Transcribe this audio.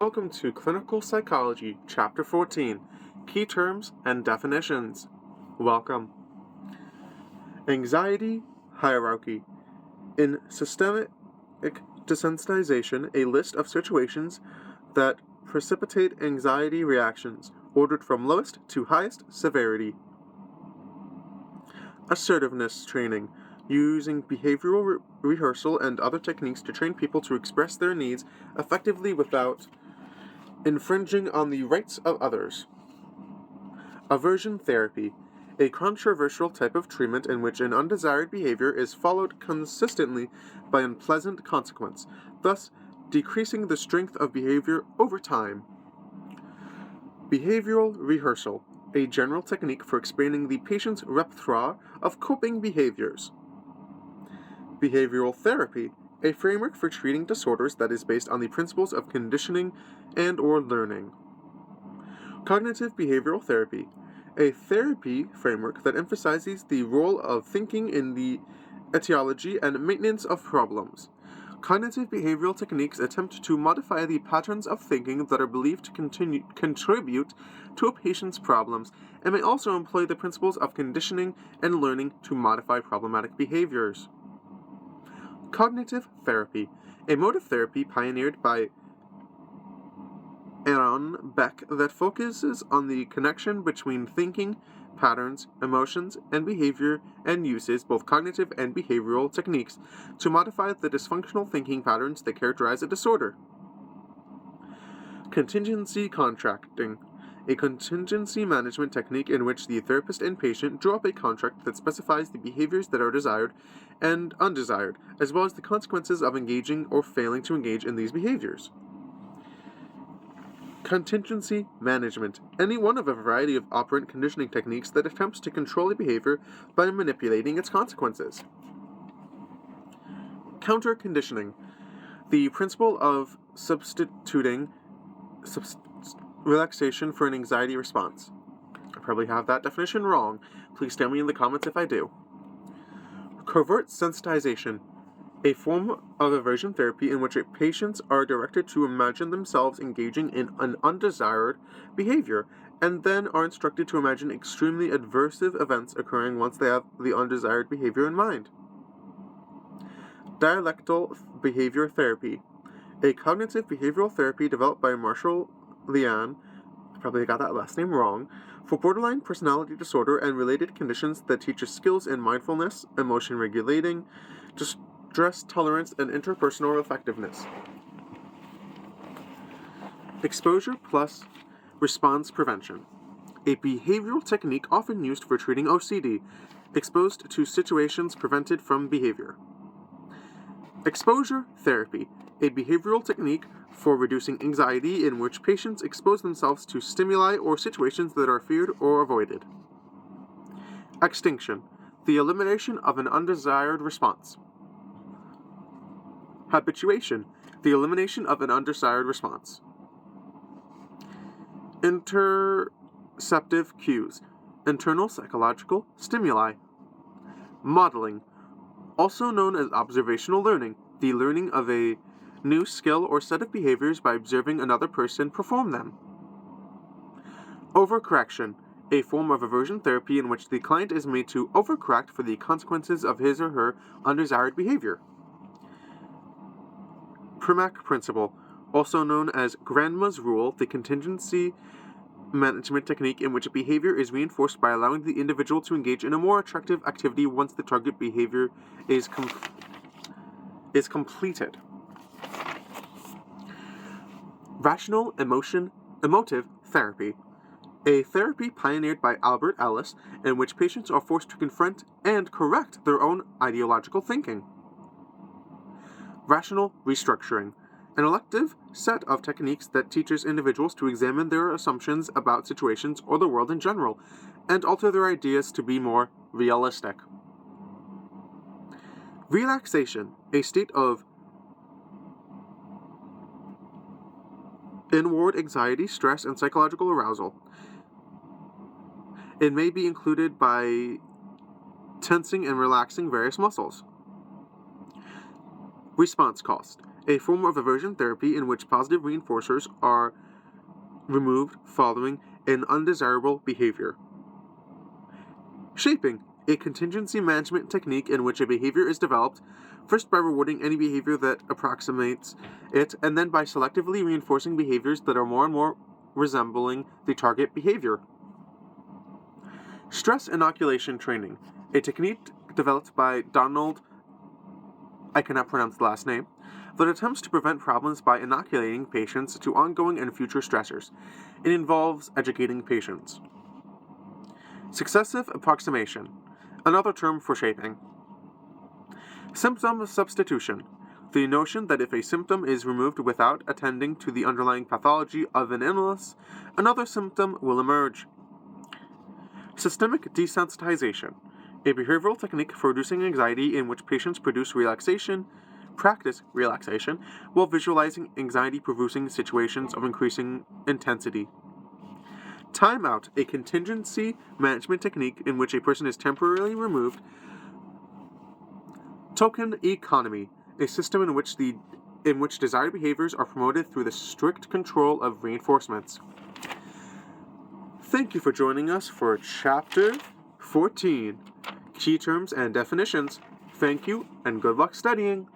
Welcome to Clinical Psychology, Chapter 14, Key Terms and Definitions. Welcome. Anxiety Hierarchy. In systemic desensitization, a list of situations that precipitate anxiety reactions, ordered from lowest to highest severity. Assertiveness training. Using behavioral rehearsal and other techniques to train people to express their needs effectively without infringing on the rights of others. Aversion therapy, a controversial type of treatment in which an undesired behavior is followed consistently by unpleasant consequence, thus decreasing the strength of behavior over time. Behavioral rehearsal, a general technique for expanding the patient's repertoire of coping behaviors. Behavioral therapy, a framework for treating disorders that is based on the principles of conditioning and/or learning. Cognitive behavioral therapy, a therapy framework that emphasizes the role of thinking in the etiology and maintenance of problems. Cognitive behavioral techniques attempt to modify the patterns of thinking that are believed to contribute to a patient's problems, and may also employ the principles of conditioning and learning to modify problematic behaviors. Cognitive therapy, a mode of therapy pioneered by Aaron Beck that focuses on the connection between thinking, patterns, emotions, and behavior, and uses both cognitive and behavioral techniques to modify the dysfunctional thinking patterns that characterize a disorder. Contingency contracting, a contingency management technique in which the therapist and patient draw up a contract that specifies the behaviors that are desired and undesired, as well as the consequences of engaging or failing to engage in these behaviors. Contingency management, any one of a variety of operant conditioning techniques that attempts to control a behavior by manipulating its consequences. Counter conditioning, the principle of substituting relaxation for an anxiety response. I probably have that definition wrong. Please tell me in the comments if I do. Covert sensitization, a form of aversion therapy in which patients are directed to imagine themselves engaging in an undesired behavior, and then are instructed to imagine extremely aversive events occurring once they have the undesired behavior in mind. Dialectical behavior therapy, a cognitive behavioral therapy developed by Marshall Lian, I probably got that last name wrong, for borderline personality disorder and related conditions that teaches skills in mindfulness, emotion regulating, stress tolerance, and interpersonal effectiveness. Exposure plus response prevention, a behavioral technique often used for treating OCD, exposed to situations prevented from behavior. Exposure therapy, a behavioral technique for reducing anxiety in which patients expose themselves to stimuli or situations that are feared or avoided. Extinction, the elimination of an undesired response. Habituation, the elimination of an undesired response. Interceptive cues, internal psychological stimuli. Modeling, also known as observational learning, the learning of a new skill or set of behaviors by observing another person perform them. Overcorrection, a form of aversion therapy in which the client is made to overcorrect for the consequences of his or her undesired behavior. Premack principle, also known as Grandma's rule, the contingency management technique in which a behavior is reinforced by allowing the individual to engage in a more attractive activity once the target behavior is completed. Rational emotive therapy, a therapy pioneered by Albert Ellis in which patients are forced to confront and correct their own ideological thinking. Rational restructuring, an elective set of techniques that teaches individuals to examine their assumptions about situations or the world in general, and alter their ideas to be more realistic. Relaxation, a state of inward anxiety, stress, and psychological arousal. It may be included by tensing and relaxing various muscles. Response cost, a form of aversion therapy in which positive reinforcers are removed following an undesirable behavior. Shaping, a contingency management technique in which a behavior is developed, first by rewarding any behavior that approximates it, and then by selectively reinforcing behaviors that are more and more resembling the target behavior. Stress inoculation training, a technique developed by Donald, I cannot pronounce the last name, that attempts to prevent problems by inoculating patients to ongoing and future stressors. It involves educating patients. Successive approximation, another term for shaping. Symptom substitution, the notion that if a symptom is removed without attending to the underlying pathology of an illness, another symptom will emerge. Systemic desensitization, a behavioral technique for reducing anxiety in which patients practice relaxation while visualizing anxiety-producing situations of increasing intensity. Timeout, a contingency management technique in which a person is temporarily removed. Token economy, a system in which desired behaviors are promoted through the strict control of reinforcements. Thank you for joining us for Chapter 14, Key Terms and Definitions. Thank you, and good luck studying!